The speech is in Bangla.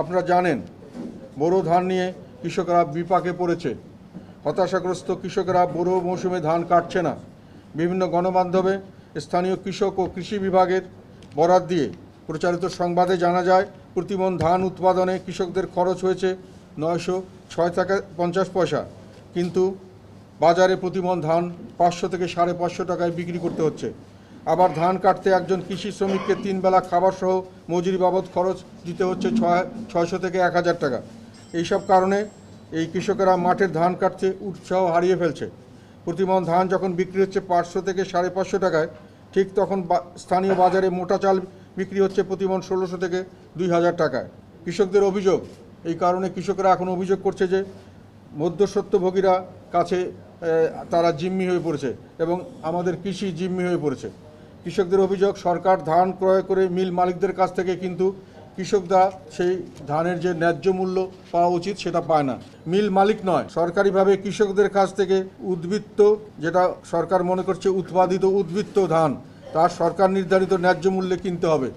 আপনারা জানেন বোরো ধান নিয়ে কৃষকরা বিপাকে পড়েছে। হতাশাগ্রস্ত কৃষকেরা বোরো মৌসুমে ধান কাটছে না। বিভিন্ন গণমাধ্যমে স্থানীয় কৃষক ও কৃষি বিভাগের বরাত দিয়ে প্রচারিত সংবাদে জানা যায়, প্রতিমণ ধান উৎপাদনে কৃষকদের খরচ হয়েছে 906 টাকা 50 পয়সা, কিন্তু বাজারে প্রতিমণ ধান 500 থেকে 550 টাকায় বিক্রি করতে হচ্ছে। আবার ধান কাটতে একজন কৃষি শ্রমিককে 3 বেলা খাবার সহ মজুরি বাবদ খরচ দিতে হচ্ছে 600 থেকে 1000 টাকা। এইসব কারণে এই কৃষকেরা মাঠের ধান কাটতে উৎসাহ হারিয়ে ফেলছে। প্রতিমণ ধান যখন বিক্রি হচ্ছে 500 থেকে 550 টাকায়, ঠিক তখন স্থানীয় বাজারে মোটা চাল বিক্রি হচ্ছে প্রতিমণ 1600 থেকে 2000 টাকায়। কৃষকদের অভিযোগ, এই কারণে কৃষকরা এখন অভিযোগ করছে যে মধ্যস্বত্বভোগীরা কাছে তারা জিম্মি হয়ে পড়েছে এবং আমাদের কৃষি জিম্মি হয়ে পড়েছে। কৃষকদের অভিযোগ, সরকার ধান ক্রয় করে মিল মালিকদের কাছ থেকে, কিন্তু কৃষকরা সেই ধানের যে ন্যায্য মূল্য পাওয়া উচিত সেটা পায় না। মিল মালিক নয়, সরকারিভাবে কৃষকদের কাছ থেকে উদ্বৃত্ত, যেটা সরকার মনে করছে উৎপাদিত উদ্বৃত্ত ধান, তার সরকার নির্ধারিত ন্যায্য মূল্যে কিনতে হবে।